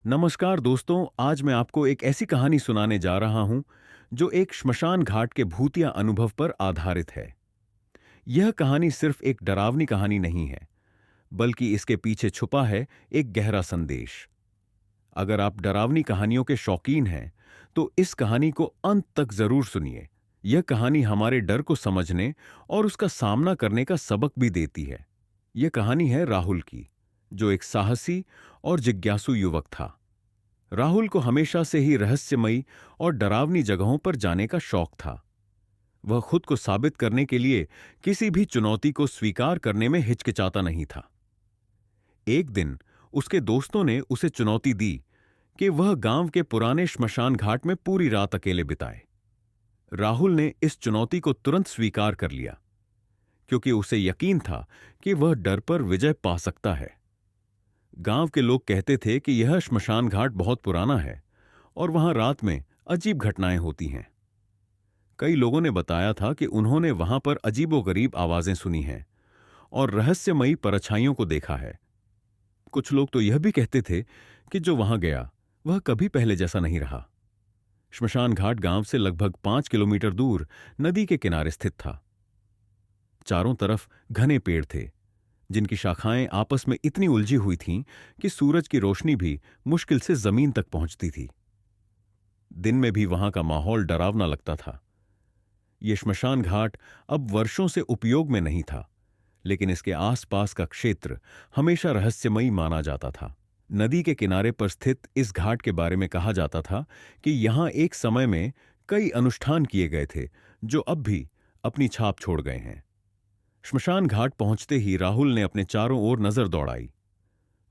नमस्कार दोस्तों, आज मैं आपको एक ऐसी कहानी सुनाने जा रहा हूं जो एक श्मशान घाट के भूतिया अनुभव पर आधारित है। यह कहानी सिर्फ एक डरावनी कहानी नहीं है, बल्कि इसके पीछे छुपा है एक गहरा संदेश। अगर आप डरावनी कहानियों के शौकीन हैं, तो इस कहानी को अंत तक जरूर सुनिए। यह कहानी हमारे डर को समझने और उसका सामना करने का सबक भी देती है। यह कहानी है राहुल की, जो एक साहसी और जिज्ञासु युवक था। राहुल को हमेशा से ही रहस्यमयी और डरावनी जगहों पर जाने का शौक था। वह खुद को साबित करने के लिए किसी भी चुनौती को स्वीकार करने में हिचकिचाता नहीं था। एक दिन उसके दोस्तों ने उसे चुनौती दी कि वह गांव के पुराने श्मशान घाट में पूरी रात अकेले बिताए। राहुल ने इस चुनौती को तुरंत स्वीकार कर लिया, क्योंकि उसे यकीन था कि वह डर पर विजय पा सकता है। गांव के लोग कहते थे कि यह श्मशान घाट बहुत पुराना है और वहां रात में अजीब घटनाएं होती हैं। कई लोगों ने बताया था कि उन्होंने वहां पर अजीबोगरीब आवाजें सुनी हैं और रहस्यमयी परछाइयों को देखा है। कुछ लोग तो यह भी कहते थे कि जो वहां गया वह कभी पहले जैसा नहीं रहा। श्मशान घाट गांव से लगभग 5 किलोमीटर दूर नदी के किनारे स्थित था। चारों तरफ घने पेड़ थे, जिनकी शाखाएं आपस में इतनी उलझी हुई थीं कि सूरज की रोशनी भी मुश्किल से जमीन तक पहुंचती थी। दिन में भी वहां का माहौल डरावना लगता था। यह श्मशान घाट अब वर्षों से उपयोग में नहीं था, लेकिन इसके आसपास का क्षेत्र हमेशा रहस्यमयी माना जाता था। नदी के किनारे पर स्थित इस घाट के बारे में कहा जाता था कि यहां एक समय में कई अनुष्ठान किए गए थे, जो अब भी अपनी छाप छोड़ गए हैं। श्मशान घाट पहुंचते ही राहुल ने अपने चारों ओर नजर दौड़ाई।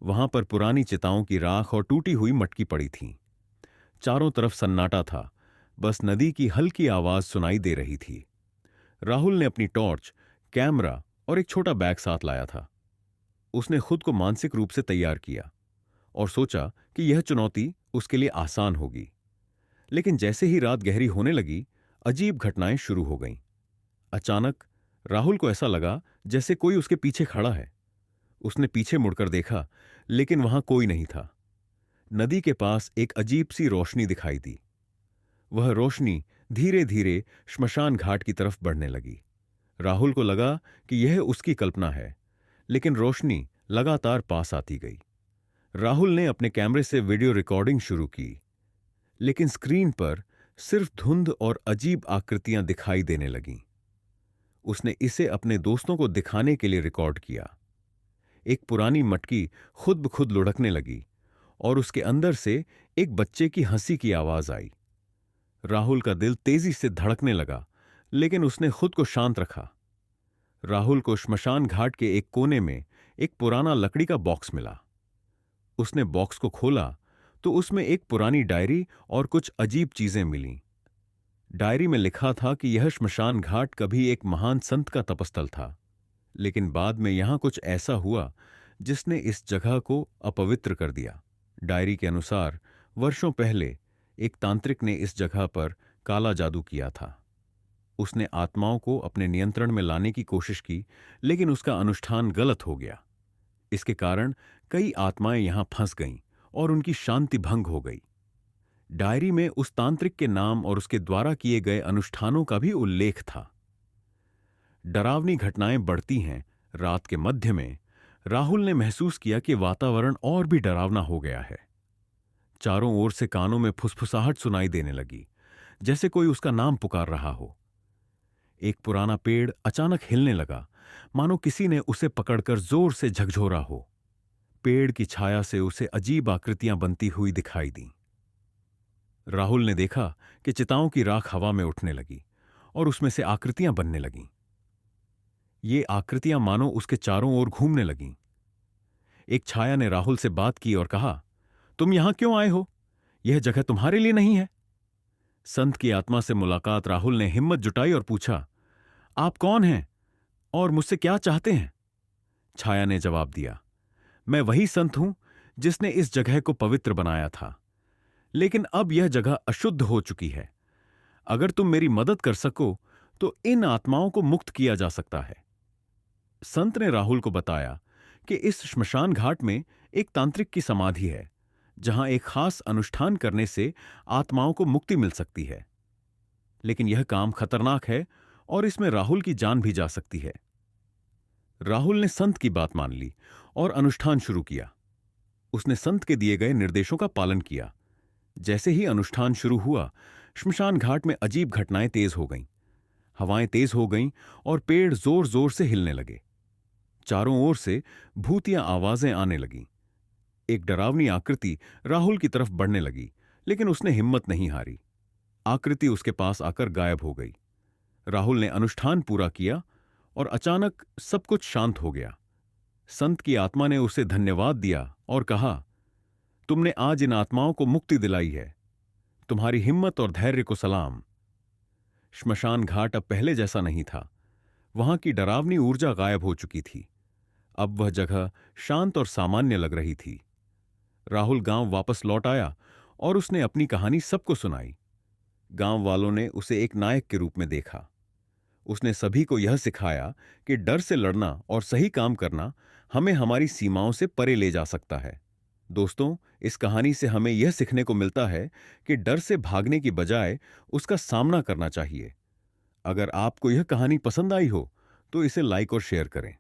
वहां पर पुरानी चिताओं की राख और टूटी हुई मटकी पड़ी थी। चारों तरफ सन्नाटा था, बस नदी की हल्की आवाज सुनाई दे रही थी। राहुल ने अपनी टॉर्च, कैमरा और एक छोटा बैग साथ लाया था। उसने खुद को मानसिक रूप से तैयार किया और सोचा कि यह चुनौती उसके लिए आसान होगी। लेकिन जैसे ही रात गहरी होने लगी, अजीब घटनाएं शुरू हो गईं। अचानक राहुल को ऐसा लगा जैसे कोई उसके पीछे खड़ा है। उसने पीछे मुड़कर देखा, लेकिन वहां कोई नहीं था। नदी के पास एक अजीब सी रोशनी दिखाई दी। वह रोशनी धीरे धीरे श्मशान घाट की तरफ बढ़ने लगी। राहुल को लगा कि यह उसकी कल्पना है, लेकिन रोशनी लगातार पास आती गई। राहुल ने अपने कैमरे से वीडियो रिकॉर्डिंग शुरू की, लेकिन स्क्रीन पर सिर्फ धुंध और अजीब आकृतियां दिखाई देने लगीं। उसने इसे अपने दोस्तों को दिखाने के लिए रिकॉर्ड किया। एक पुरानी मटकी खुद ब खुद लुढ़कने लगी और उसके अंदर से एक बच्चे की हंसी की आवाज आई। राहुल का दिल तेजी से धड़कने लगा, लेकिन उसने खुद को शांत रखा। राहुल को श्मशान घाट के एक कोने में एक पुराना लकड़ी का बॉक्स मिला। उसने बॉक्स को खोला तो उसमें एक पुरानी डायरी और कुछ अजीब चीजें मिलीं। डायरी में लिखा था कि यह श्मशान घाट कभी एक महान संत का तपस्थल था, लेकिन बाद में यहां कुछ ऐसा हुआ जिसने इस जगह को अपवित्र कर दिया। डायरी के अनुसार वर्षों पहले एक तांत्रिक ने इस जगह पर काला जादू किया था। उसने आत्माओं को अपने नियंत्रण में लाने की कोशिश की, लेकिन उसका अनुष्ठान गलत हो गया। इसके कारण कई आत्माएं यहां फंस गईं और उनकी शांति भंग हो गई। डायरी में उस तांत्रिक के नाम और उसके द्वारा किए गए अनुष्ठानों का भी उल्लेख था। डरावनी घटनाएं बढ़ती हैं। रात के मध्य में राहुल ने महसूस किया कि वातावरण और भी डरावना हो गया है। चारों ओर से कानों में फुसफुसाहट सुनाई देने लगी, जैसे कोई उसका नाम पुकार रहा हो। एक पुराना पेड़ अचानक हिलने लगा, मानो किसी ने उसे पकड़कर जोर से झकझोरा हो। पेड़ की छाया से उसे अजीब आकृतियां बनती हुई दिखाई दीं। राहुल ने देखा कि चिताओं की राख हवा में उठने लगी और उसमें से आकृतियां बनने लगीं। ये आकृतियां मानो उसके चारों ओर घूमने लगीं। एक छाया ने राहुल से बात की और कहा, तुम यहां क्यों आए हो? यह जगह तुम्हारे लिए नहीं है। संत की आत्मा से मुलाकात राहुल ने हिम्मत जुटाई और पूछा, आप कौन हैं और मुझसे क्या चाहते हैं? छाया ने जवाब दिया, मैं वही संत हूं जिसने इस जगह को पवित्र बनाया था, लेकिन अब यह जगह अशुद्ध हो चुकी है। अगर तुम मेरी मदद कर सको तो इन आत्माओं को मुक्त किया जा सकता है। संत ने राहुल को बताया कि इस श्मशान घाट में एक तांत्रिक की समाधि है, जहां एक खास अनुष्ठान करने से आत्माओं को मुक्ति मिल सकती है। लेकिन यह काम खतरनाक है और इसमें राहुल की जान भी जा सकती है। राहुल ने संत की बात मान ली और अनुष्ठान शुरू किया। उसने संत के दिए गए निर्देशों का पालन किया। जैसे ही अनुष्ठान शुरू हुआ, श्मशान घाट में अजीब घटनाएं तेज हो गईं। हवाएं तेज हो गईं और पेड़ जोर जोर से हिलने लगे। चारों ओर से भूतिया आवाजें आने लगीं। एक डरावनी आकृति राहुल की तरफ बढ़ने लगी, लेकिन उसने हिम्मत नहीं हारी। आकृति उसके पास आकर गायब हो गई। राहुल ने अनुष्ठान पूरा किया और अचानक सब कुछ शांत हो गया। संत की आत्मा ने उसे धन्यवाद दिया और कहा, तुमने आज इन आत्माओं को मुक्ति दिलाई है। तुम्हारी हिम्मत और धैर्य को सलाम। श्मशान घाट अब पहले जैसा नहीं था। वहां की डरावनी ऊर्जा गायब हो चुकी थी। अब वह जगह शांत और सामान्य लग रही थी। राहुल गांव वापस लौट आया और उसने अपनी कहानी सबको सुनाई। गांव वालों ने उसे एक नायक के रूप में देखा। उसने सभी को यह सिखाया कि डर से लड़ना और सही काम करना हमें हमारी सीमाओं से परे ले जा सकता है। दोस्तों, इस कहानी से हमें यह सीखने को मिलता है कि डर से भागने की बजाय उसका सामना करना चाहिए। अगर आपको यह कहानी पसंद आई हो तो इसे लाइक और शेयर करें।